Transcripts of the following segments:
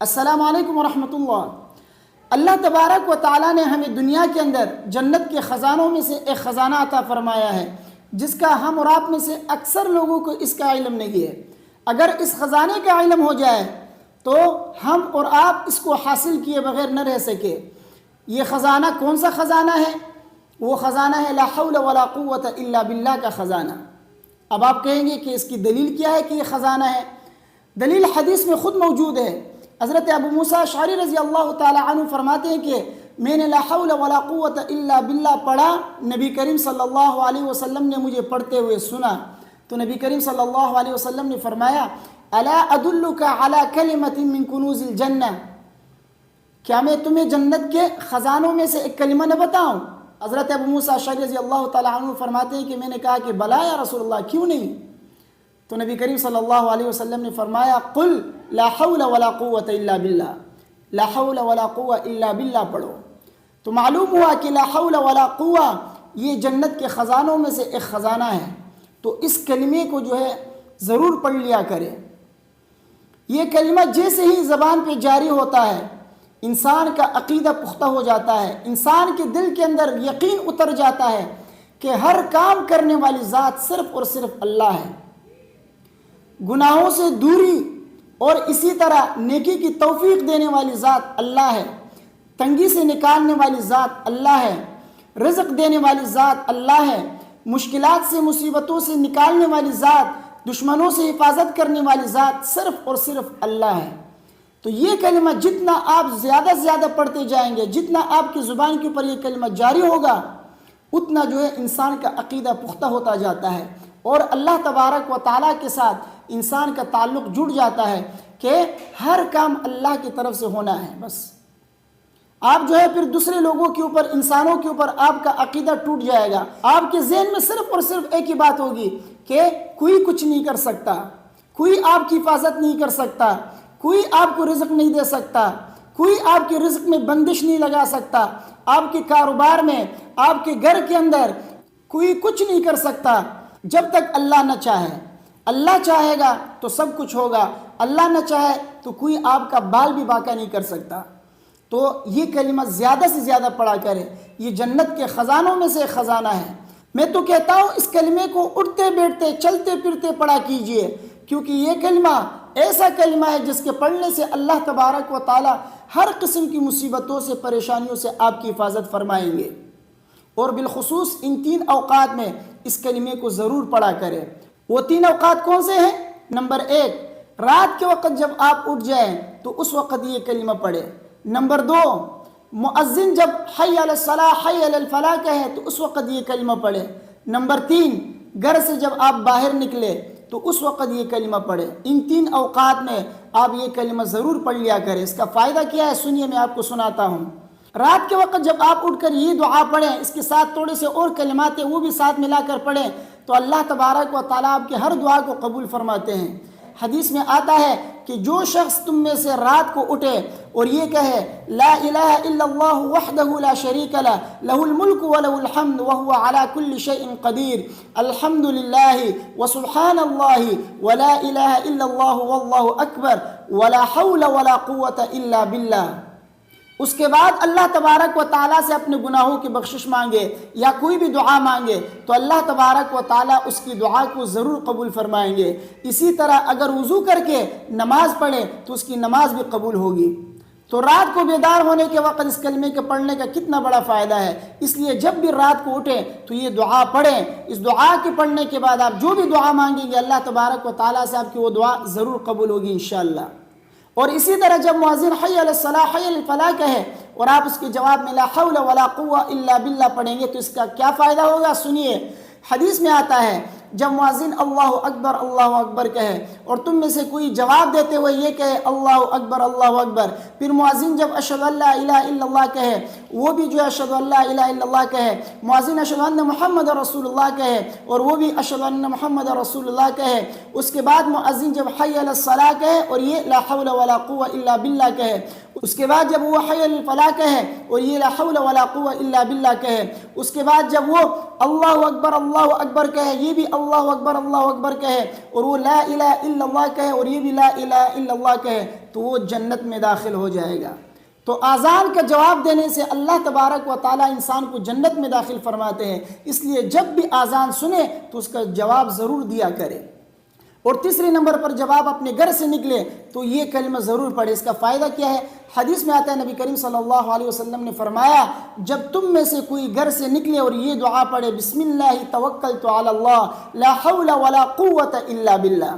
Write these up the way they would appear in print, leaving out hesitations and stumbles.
السلام علیکم ورحمۃ اللہ۔ اللہ تبارک و تعالیٰ نے ہمیں دنیا کے اندر جنت کے خزانوں میں سے ایک خزانہ عطا فرمایا ہے، جس کا ہم اور آپ میں سے اکثر لوگوں کو اس کا علم نہیں ہے۔ اگر اس خزانے کا علم ہو جائے تو ہم اور آپ اس کو حاصل کیے بغیر نہ رہ سکے۔ یہ خزانہ کون سا خزانہ ہے؟ وہ خزانہ ہے لا حول ولا قوت الا باللہ کا خزانہ۔ اب آپ کہیں گے کہ اس کی دلیل کیا ہے کہ یہ خزانہ ہے؟ دلیل حدیث میں خود موجود ہے۔ حضرت ابو موسیٰ اشعری رضی اللہ تعالی عنہ فرماتے ہیں کہ میں نے لا حول ولا قوت الا باللہ پڑھا، نبی کریم صلی اللہ علیہ وسلم نے مجھے پڑھتے ہوئے سنا، تو نبی کریم صلی اللہ علیہ وسلم نے فرمایا الا ادلک علی کلمۃ من کنوز الجنہ، کیا میں تمہیں جنت کے خزانوں میں سے ایک کلمہ نہ بتاؤں؟ حضرت ابو موسیٰ اشعری رضی اللہ تعالی عنہ فرماتے ہیں کہ میں نے کہا کہ بلا یا رسول اللہ، کیوں نہیں؟ تو نبی کریم صلی اللہ علیہ وسلم نے فرمایا قل لا حول ولا قوت الا باللہ، لا حول ولا قوت الا باللہ پڑھو۔ تو معلوم ہوا کہ لا حول ولا قوت یہ جنت کے خزانوں میں سے ایک خزانہ ہے، تو اس کلمے کو جو ہے ضرور پڑھ لیا کرے۔ یہ کلمہ جیسے ہی زبان پہ جاری ہوتا ہے انسان کا عقیدہ پختہ ہو جاتا ہے، انسان کے دل کے اندر یقین اتر جاتا ہے کہ ہر کام کرنے والی ذات صرف اور صرف اللہ ہے، گناہوں سے دوری اور اسی طرح نیکی کی توفیق دینے والی ذات اللہ ہے، تنگی سے نکالنے والی ذات اللہ ہے، رزق دینے والی ذات اللہ ہے، مشکلات سے مصیبتوں سے نکالنے والی ذات، دشمنوں سے حفاظت کرنے والی ذات صرف اور صرف اللہ ہے۔ تو یہ کلمہ جتنا آپ زیادہ سے زیادہ پڑھتے جائیں گے، جتنا آپ کی زبان کے اوپر یہ کلمہ جاری ہوگا، اتنا جو ہے انسان کا عقیدہ پختہ ہوتا جاتا ہے اور اللہ تبارک و تعالیٰ کے ساتھ انسان کا تعلق جڑ جاتا ہے کہ ہر کام اللہ کی طرف سے ہونا ہے۔ بس آپ جو ہے پھر دوسرے لوگوں کے اوپر، انسانوں کے اوپر آپ کا عقیدہ ٹوٹ جائے گا۔ آپ کے ذہن میں صرف اور صرف ایک ہی بات ہوگی کہ کوئی کچھ نہیں کر سکتا، کوئی آپ کی حفاظت نہیں کر سکتا، کوئی آپ کو رزق نہیں دے سکتا، کوئی آپ کے رزق میں بندش نہیں لگا سکتا، آپ کے کاروبار میں، آپ کے گھر کے اندر کوئی کچھ نہیں کر سکتا جب تک اللہ نہ چاہے۔ اللہ چاہے گا تو سب کچھ ہوگا، اللہ نہ چاہے تو کوئی آپ کا بال بھی باقی نہیں کر سکتا۔ تو یہ کلمہ زیادہ سے زیادہ پڑھا کرے، یہ جنت کے خزانوں میں سے خزانہ ہے۔ میں تو کہتا ہوں اس کلمے کو اٹھتے بیٹھتے چلتے پھرتے پڑھا کیجئے، کیونکہ یہ کلمہ ایسا کلمہ ہے جس کے پڑھنے سے اللہ تبارک و تعالی ہر قسم کی مصیبتوں سے، پریشانیوں سے آپ کی حفاظت فرمائیں گے۔ اور بالخصوص ان 3 اوقات میں اس کلمے کو ضرور پڑھا کرے۔ وہ 3 اوقات کون سے ہیں؟ نمبر 1، رات کے وقت جب آپ اٹھ جائیں تو اس وقت یہ کلمہ پڑھے۔ نمبر 2، مؤذن جب حی علی الصلاۃ حی علی الفلاح کہے تو اس وقت یہ کلمہ پڑھے۔ نمبر 3، گھر سے جب آپ باہر نکلے تو اس وقت یہ کلمہ پڑھے۔ ان 3 اوقات میں آپ یہ کلمہ ضرور پڑھ لیا کریں۔ اس کا فائدہ کیا ہے سنیے، میں آپ کو سناتا ہوں۔ رات کے وقت جب آپ اٹھ کر یہ دعا پڑھیں، اس کے ساتھ تھوڑے سے اور کلمات ہیں وہ بھی ساتھ ملا کر پڑھیں، تو اللہ تبارک و تعالیٰ آپ کے ہر دعا کو قبول فرماتے ہیں۔ حدیث میں آتا ہے کہ جو شخص تم میں سے رات کو اٹھے اور یہ کہے لا الہ الا اللہ وحدہ لا شریک لہ لہ الملک ولہ الحمد وہو علی کل شیء قدیر، الحمد للہ وسبحان اللہ ولا الہ الا اللہ واللہ اکبر ولا حول ولا قوت الا باللہ، اس کے بعد اللہ تبارک و تعالیٰ سے اپنے گناہوں کی بخشش مانگے یا کوئی بھی دعا مانگے تو اللہ تبارک و تعالیٰ اس کی دعا کو ضرور قبول فرمائیں گے۔ اسی طرح اگر وضو کر کے نماز پڑھے تو اس کی نماز بھی قبول ہوگی۔ تو رات کو بیدار ہونے کے وقت اس کلمے کے پڑھنے کا کتنا بڑا فائدہ ہے، اس لیے جب بھی رات کو اٹھیں تو یہ دعا پڑھیں۔ اس دعا کے پڑھنے کے بعد آپ جو بھی دعا مانگیں گے اللہ تبارک و تعالیٰ سے آپ کی وہ دعا ضرور قبول ہوگی انشاءاللہ۔ اور اسی طرح جب مؤذن حی علی الصلاۃ حی علی الفلاح کہے اور آپ اس کے جواب میں لا حول ولا قوت الا باللہ پڑھیں گے تو اس کا کیا فائدہ ہوگا سنیے۔ حدیث میں آتا ہے جب مؤذن اللہ اکبر کہے اور تم میں سے کوئی جواب دیتے ہوئے یہ کہے اللہ اکبر، پھر مؤذن جب اشہد ان لا الہ الا اللہ کہے وہ بھی جو ہے اشہدو ان لا الہ الا اللہ کہے، مؤذن اشہدو ان محمد رسول اللہ کہے اور وہ بھی اشہدو ان محمد رسول اللہ کہے۔ اس کے بعد مؤذن جب حی علی الصلاۃ کہے اور یہ لا حول ولا قوة الا باللہ کہے، اس کے بعد جب وہ حی علی الفلاح کہے اور یہ لا حول ولا قوة الا باللہ کہے، اس کے بعد جب وہ اللہ اکبر کہے، یہ بھی اللہ اکبر کہے اور وہ لا الہ الا اللہ کہے اور یہ بھی لا الہ الا اللہ کہے، تو وہ جنت میں داخل ہو جائے گا۔ تو آذان کا جواب دینے سے اللہ تبارک و تعالیٰ انسان کو جنت میں داخل فرماتے ہیں، اس لیے جب بھی آذان سنے تو اس کا جواب ضرور دیا کرے۔ اور تیسرے نمبر پر جب آپ اپنے گھر سے نکلے تو یہ کلمہ ضرور پڑھے۔ اس کا فائدہ کیا ہے؟ حدیث میں آتا ہے نبی کریم صلی اللہ علیہ وسلم نے فرمایا جب تم میں سے کوئی گھر سے نکلے اور یہ دعا پڑھے بسم اللہ توکلت علی اللہ لا حول ولا قوة الا باللہ،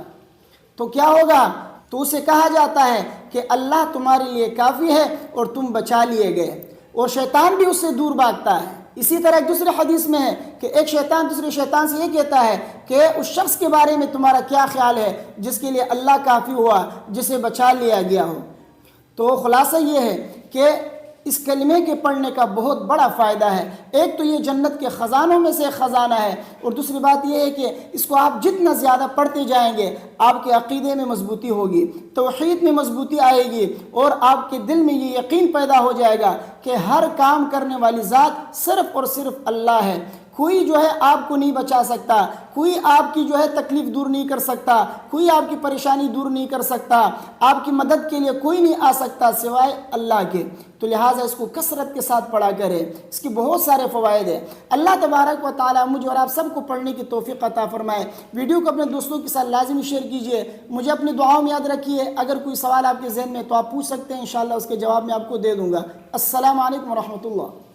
تو کیا ہوگا؟ تو اسے کہا جاتا ہے کہ اللہ تمہارے لیے کافی ہے اور تم بچا لیے گئے، اور شیطان بھی اس سے دور بھاگتا ہے۔ اسی طرح ایک دوسرے حدیث میں ہے کہ ایک شیطان دوسرے شیطان سے یہ کہتا ہے کہ اس شخص کے بارے میں تمہارا کیا خیال ہے جس کے لیے اللہ کافی ہوا، جسے بچا لیا گیا ہو۔ تو خلاصہ یہ ہے کہ اس کلمے کے پڑھنے کا بہت بڑا فائدہ ہے۔ ایک تو یہ جنت کے خزانوں میں سے ایک خزانہ ہے، اور دوسری بات یہ ہے کہ اس کو آپ جتنا زیادہ پڑھتے جائیں گے آپ کے عقیدے میں مضبوطی ہوگی، توحید میں مضبوطی آئے گی، اور آپ کے دل میں یہ یقین پیدا ہو جائے گا کہ ہر کام کرنے والی ذات صرف اور صرف اللہ ہے۔ کوئی جو ہے آپ کو نہیں بچا سکتا، کوئی آپ کی جو ہے تکلیف دور نہیں کر سکتا، کوئی آپ کی پریشانی دور نہیں کر سکتا، آپ کی مدد کے لیے کوئی نہیں آ سکتا سوائے اللہ کے۔ تو لہٰذا اس کو کثرت کے ساتھ پڑھا کرے، اس کی بہت سارے فوائد ہیں۔ اللہ تبارک و تعالیٰ مجھے اور آپ سب کو پڑھنے کی توفیق عطا فرمائے۔ ویڈیو کو اپنے دوستوں کے ساتھ لازمی شیئر کیجئے، مجھے اپنی دعاؤں میں یاد رکھیے۔ اگر کوئی سوال آپ کے ذہن میں تو آپ پوچھ سکتے ہیں، انشاءاللہ اس کے جواب میں آپ کو دے دوں گا۔ السلام علیکم ورحمۃ اللہ۔